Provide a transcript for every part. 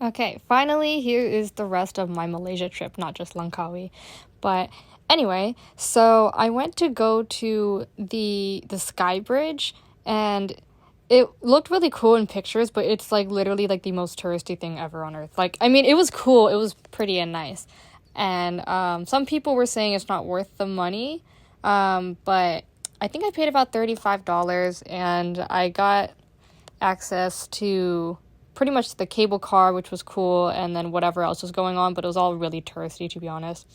Okay, finally, here is the rest of my Malaysia trip, not just Langkawi. But anyway, so I went to go to the Sky Bridge, and it looked really cool in pictures, but it's like literally like the most touristy thing ever on earth. Like, I mean, it was cool, it was pretty and nice. And some people were saying it's not worth the money, but I think I paid about $35 and I got access to pretty much the cable car, which was cool, and then whatever else was going on, but it was all really touristy, to be honest.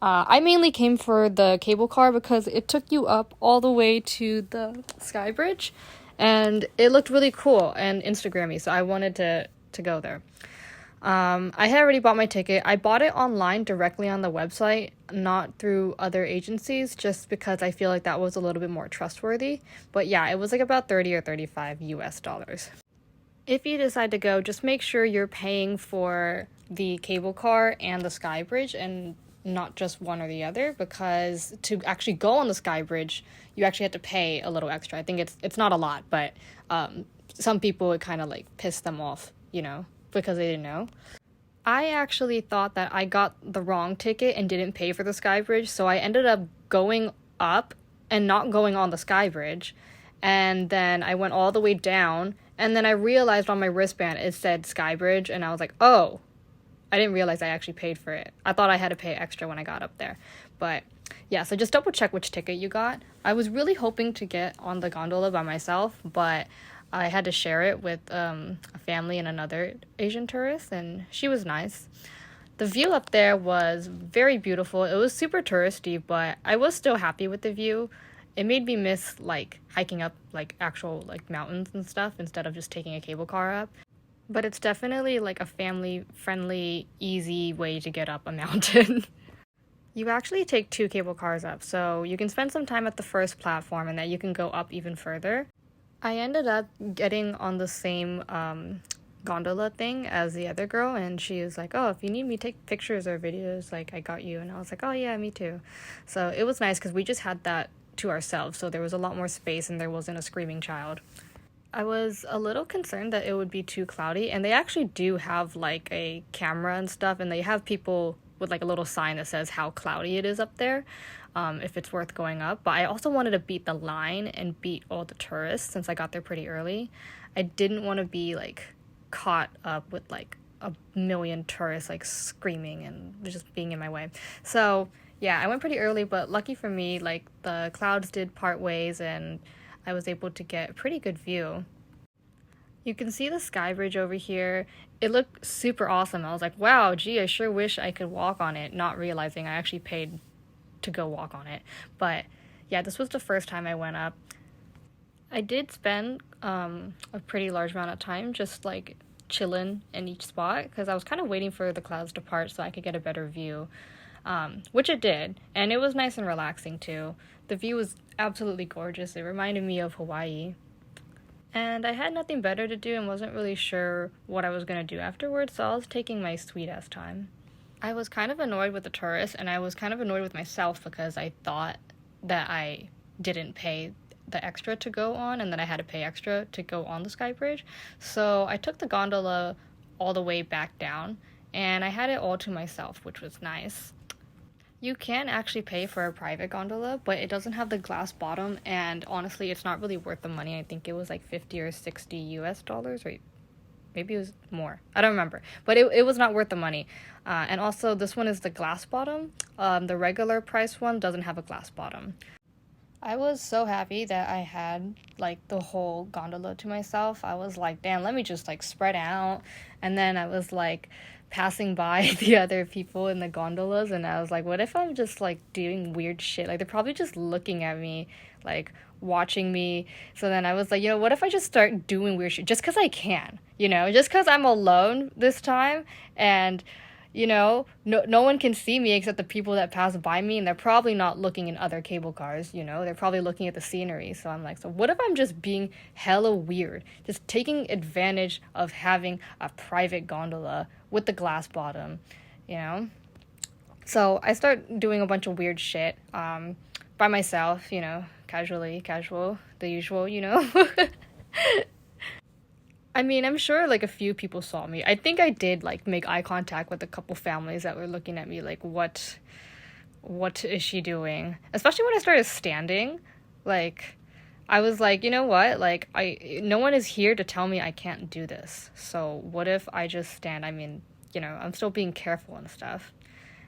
I mainly came for the cable car because it took you up all the way to the Sky Bridge, and it looked really cool and Instagrammy, so I wanted to go there. I had already bought my ticket. I bought it online directly on the website, not through other agencies, just because I feel like that was a little bit more trustworthy. But yeah, it was like about 30 or 35 US dollars. If you decide to go, just make sure you're paying for the cable car and the Sky Bridge and not just one or the other, because to actually go on the Sky Bridge, you actually have to pay a little extra. I think it's not a lot, but some people it kind of like pissed them off, because they didn't know. I actually thought that I got the wrong ticket and didn't pay for the Sky Bridge, so I ended up going up and not going on the Sky Bridge. And then I went all the way down, and then I realized on my wristband it said Sky Bridge, and I was like, oh, I didn't realize I actually paid for it. I thought I had to pay extra when I got up there. But yeah, so just double check which ticket you got. I was really hoping to get on the gondola by myself, but I had to share it with a family and another Asian tourist, and she was nice. The view up there was very beautiful. It was super touristy, but I was still happy with the view. It made me miss like hiking up like actual like mountains and stuff instead of just taking a cable car up. But it's definitely like a family friendly, easy way to get up a mountain. You actually take two cable cars up, so you can spend some time at the first platform and then you can go up even further. I ended up getting on the same gondola thing as the other girl, and she was like, oh, if you need me to take pictures or videos, like, I got you. And I was like, oh, yeah, me too. So it was nice because we just had that to ourselves, so there was a lot more space and there wasn't a screaming child. I was a little concerned that it would be too cloudy, and they actually do have like a camera and stuff, and they have people with like a little sign that says how cloudy it is up there, if it's worth going up. But I also wanted to beat the line and beat all the tourists since I got there pretty early. I didn't want to be like caught up with like a million tourists like screaming and just being in my way. So yeah, I went pretty early, but lucky for me, like the clouds did part ways and I was able to get a pretty good view. You can see the Sky Bridge over here. It looked super awesome. I was like, wow, gee, I sure wish I could walk on it, not realizing I actually paid to go walk on it. But yeah, this was the first time I went up. I did spend a pretty large amount of time just like chilling in each spot because I was kind of waiting for the clouds to part so I could get a better view, which it did. And it was nice and relaxing too. The view was absolutely gorgeous. It reminded me of Hawaii. And I had nothing better to do and wasn't really sure what I was going to do afterwards, so I was taking my sweet-ass time. I was kind of annoyed with the tourists, and I was kind of annoyed with myself because I thought that I didn't pay the extra to go on, and then I had to pay extra to go on the Sky Bridge. So I took the gondola all the way back down, and I had it all to myself, which was nice. You can actually pay for a private gondola, but it doesn't have the glass bottom, and honestly, it's not really worth the money. I think it was like 50 or 60 US dollars, or maybe it was more. I don't remember, but it was not worth the money. And also, this one is the glass bottom. The regular price one doesn't have a glass bottom. I was so happy that I had like the whole gondola to myself. I was like, damn, let me just like spread out. And then I was like passing by the other people in the gondolas, and I was like, what if I'm just like doing weird shit? Like they're probably just looking at me, like watching me. So then I was like, what if I just start doing weird shit just because I can, just because I'm alone this time, and no one can see me except the people that pass by me, and they're probably not looking in other cable cars, they're probably looking at the scenery. So I'm like, so what if I'm just being hella weird, just taking advantage of having a private gondola with the glass bottom, So I start doing a bunch of weird shit by myself, casual, the usual, I mean, I'm sure like a few people saw me. I think I did like make eye contact with a couple families that were looking at me like, what is she doing? Especially when I started standing, like I was like, you know what? Like no one is here to tell me I can't do this. So what if I just stand? I mean, I'm still being careful and stuff.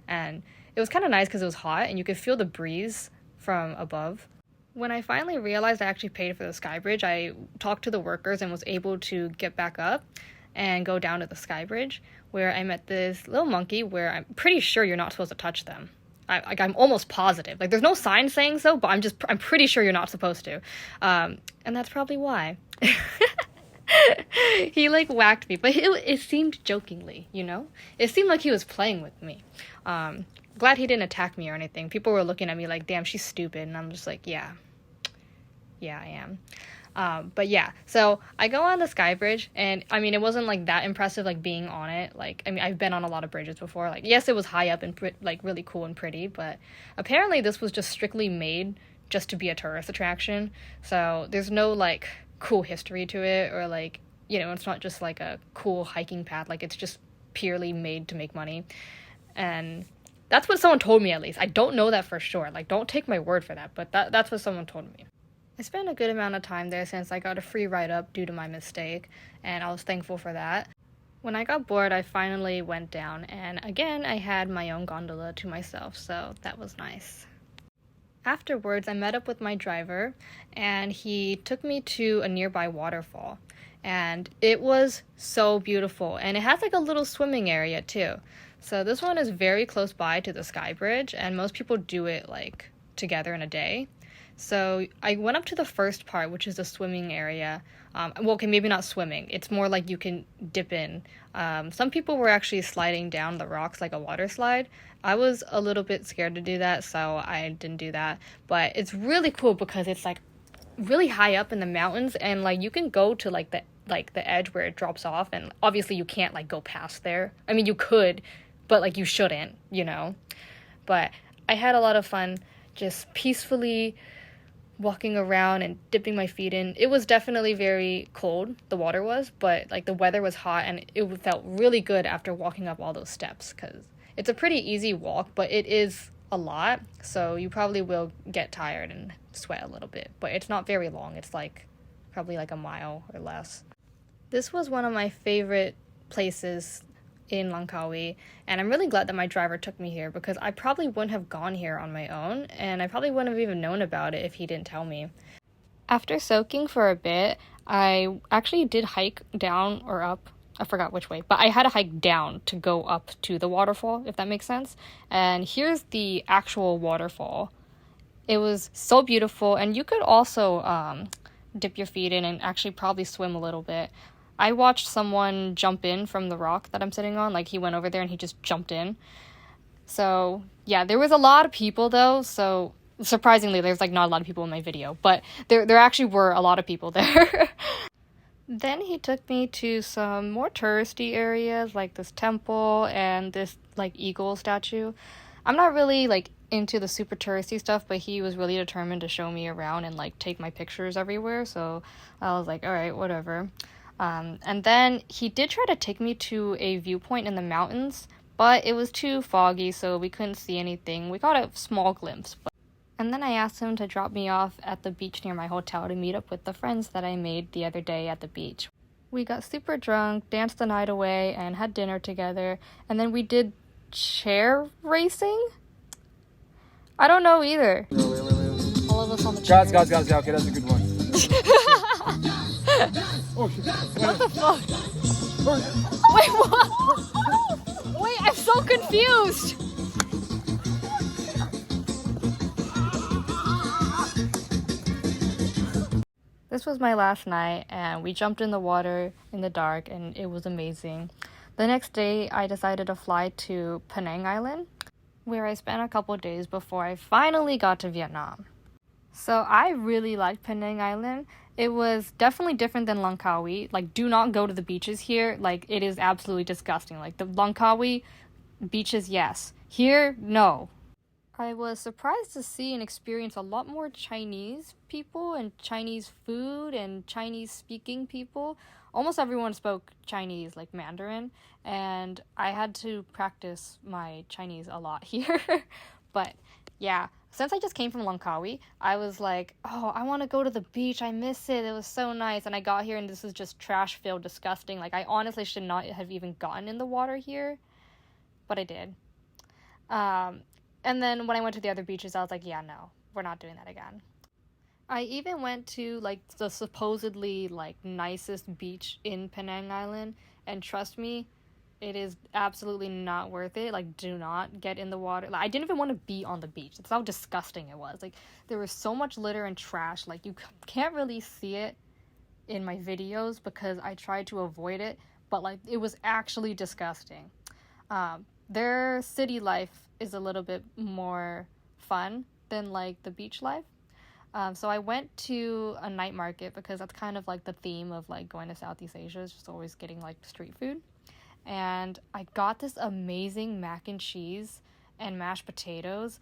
And it was kind of nice because it was hot and you could feel the breeze from above. When I finally realized I actually paid for the sky bridge, I talked to the workers and was able to get back up and go down to the sky bridge, where I met this little monkey where I'm pretty sure you're not supposed to touch them. I'm almost positive. Like, there's no sign saying so, but I'm pretty sure you're not supposed to. And that's probably why. He, like, whacked me, but it seemed jokingly, It seemed like he was playing with me. Glad he didn't attack me or anything. People were looking at me like, damn, she's stupid. And I'm just like, yeah, I am. But yeah, so I go on the sky bridge, and I mean, it wasn't like that impressive, like being on it. Like, I mean, I've been on a lot of bridges before. Like, yes, it was high up and like really cool and pretty, but apparently this was just strictly made just to be a tourist attraction. So there's no like cool history to it, or like, it's not just like a cool hiking path. Like, it's just purely made to make money. And that's what someone told me, at least. I don't know that for sure. Like, don't take my word for that, but that's what someone told me. I spent a good amount of time there since I got a free ride-up due to my mistake, and I was thankful for that. When I got bored, I finally went down, and again, I had my own gondola to myself, so that was nice. Afterwards, I met up with my driver, and he took me to a nearby waterfall, and it was so beautiful, and it has like a little swimming area too. So this one is very close by to the Sky Bridge, and most people do it like together in a day. So I went up to the first part, which is the swimming area. Okay, maybe not swimming. It's more like you can dip in. Some people were actually sliding down the rocks like a water slide. I was a little bit scared to do that, so I didn't do that. But it's really cool because it's like really high up in the mountains, and like you can go to like the edge where it drops off, and obviously you can't like go past there. I mean, you could, but like you shouldn't, But I had a lot of fun just peacefully walking around and dipping my feet in. It was definitely very cold, the water was, but like the weather was hot, and it felt really good after walking up all those steps, because it's a pretty easy walk, but it is a lot, so you probably will get tired and sweat a little bit, but it's not very long. It's like probably like a mile or less. This was one of my favorite places in Langkawi, and I'm really glad that my driver took me here, because I probably wouldn't have gone here on my own, and I probably wouldn't have even known about it if he didn't tell me. After soaking for a bit, I actually did hike down or up. I forgot which way, but I had to hike down to go up to the waterfall, if that makes sense. And here's the actual waterfall. It was so beautiful, and you could also dip your feet in and actually probably swim a little bit. I watched someone jump in from the rock that I'm sitting on. Like, he went over there and he just jumped in. So, yeah, there was a lot of people, though. So, surprisingly, there's, like, not a lot of people in my video. But there actually were a lot of people there. Then he took me to some more touristy areas, like this temple and this, like, eagle statue. I'm not really, like, into the super touristy stuff, but he was really determined to show me around and, like, take my pictures everywhere. So, I was like, all right, whatever. And then he did try to take me to a viewpoint in the mountains, but it was too foggy, so we couldn't see anything. We got a small glimpse. And then I asked him to drop me off at the beach near my hotel to meet up with the friends that I made the other day at the beach. We got super drunk, danced the night away, and had dinner together. And then we did chair racing? I don't know either. Wait. All of us on the chair. Guys. Okay, that's a good one. Oh, shit. What the fuck? Wait, what? Wait, I'm so confused. This was my last night, and we jumped in the water in the dark, and it was amazing. The next day, I decided to fly to Penang Island, where I spent a couple days before I finally got to Vietnam. So I really liked Penang Island. It was definitely different than Langkawi. Like, do not go to the beaches here. Like, it is absolutely disgusting. Like, the Langkawi beaches, yes. Here, no. I was surprised to see and experience a lot more Chinese people and Chinese food and Chinese speaking people almost everyone spoke Chinese, like Mandarin, and I had to practice my Chinese a lot here. But yeah, since I just came from Langkawi, I was like, oh, I want to go to the beach. I miss it. It was so nice. And I got here and this is just trash filled, disgusting. Like, I honestly should not have even gotten in the water here, but I did. And then when I went to the other beaches, I was like, yeah, no, we're not doing that again. I even went to like the supposedly like nicest beach in Penang Island, and trust me, it is absolutely not worth it. Like, do not get in the water. Like, I didn't even want to be on the beach. That's how disgusting it was. Like, there was so much litter and trash. Like, you can't really see it in my videos because I tried to avoid it, but like, it was actually disgusting. Their city life is a little bit more fun than like the beach life. So I went to a night market because that's kind of like the theme of like going to Southeast Asia, is just always getting like street food. And I got this amazing mac and cheese and mashed potatoes.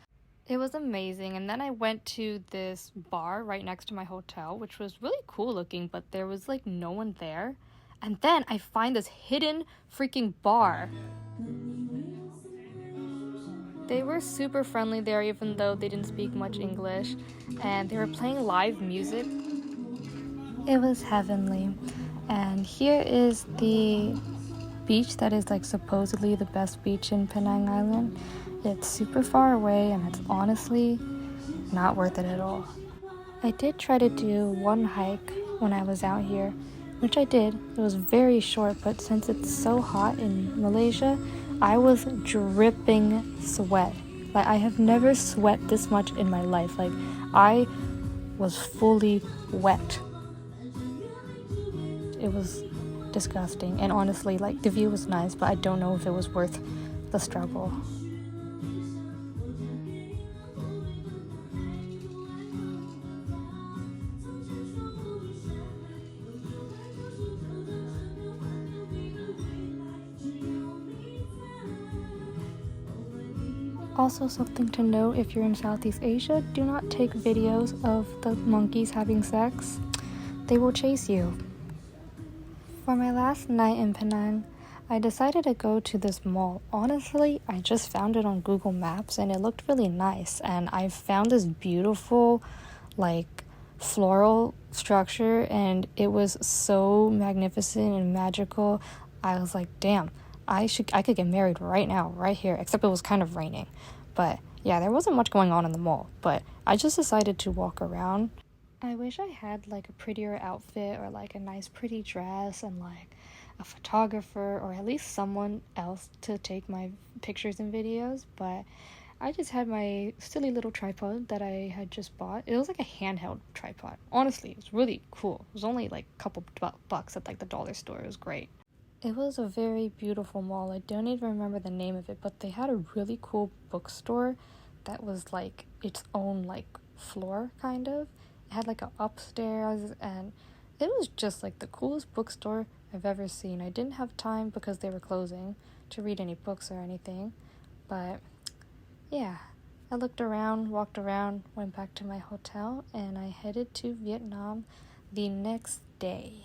It was amazing. And then I went to this bar right next to my hotel, which was really cool looking, but there was like no one there. And then I find this hidden freaking bar. They were super friendly there, even though they didn't speak much English, and they were playing live music. It was heavenly. And here is the beach that is like supposedly the best beach in Penang Island. It's super far away and it's honestly not worth it at all. I did try to do one hike when I was out here, which I did. It was very short, but since it's so hot in Malaysia, I was dripping sweat. Like, I have never sweat this much in my life. Like, I was fully wet. It was disgusting, and honestly, like, the view was nice, but I don't know if it was worth the struggle. Also, something to note, if you're in Southeast Asia, do not take videos of the monkeys having sex. They will chase you. For my last night in Penang, I decided to go to this mall. Honestly, I just found it on Google Maps and it looked really nice. And I found this beautiful, like, floral structure, and it was so magnificent and magical. I was like, damn, I could get married right now, right here, except it was kind of raining. But yeah, there wasn't much going on in the mall, but I just decided to walk around. I wish I had like a prettier outfit or like a nice pretty dress and like a photographer or at least someone else to take my pictures and videos, but I just had my silly little tripod that I had just bought. It was like a handheld tripod. Honestly, it was really cool. It was only like a couple bucks at like the dollar store. It was great. It was a very beautiful mall. I don't even remember the name of it, but they had a really cool bookstore that was like its own like floor kind of. It had like a upstairs, and it was just like the coolest bookstore I've ever seen. I didn't have time because they were closing to read any books or anything, but yeah, I looked around, walked around, went back to my hotel, and I headed to Vietnam the next day.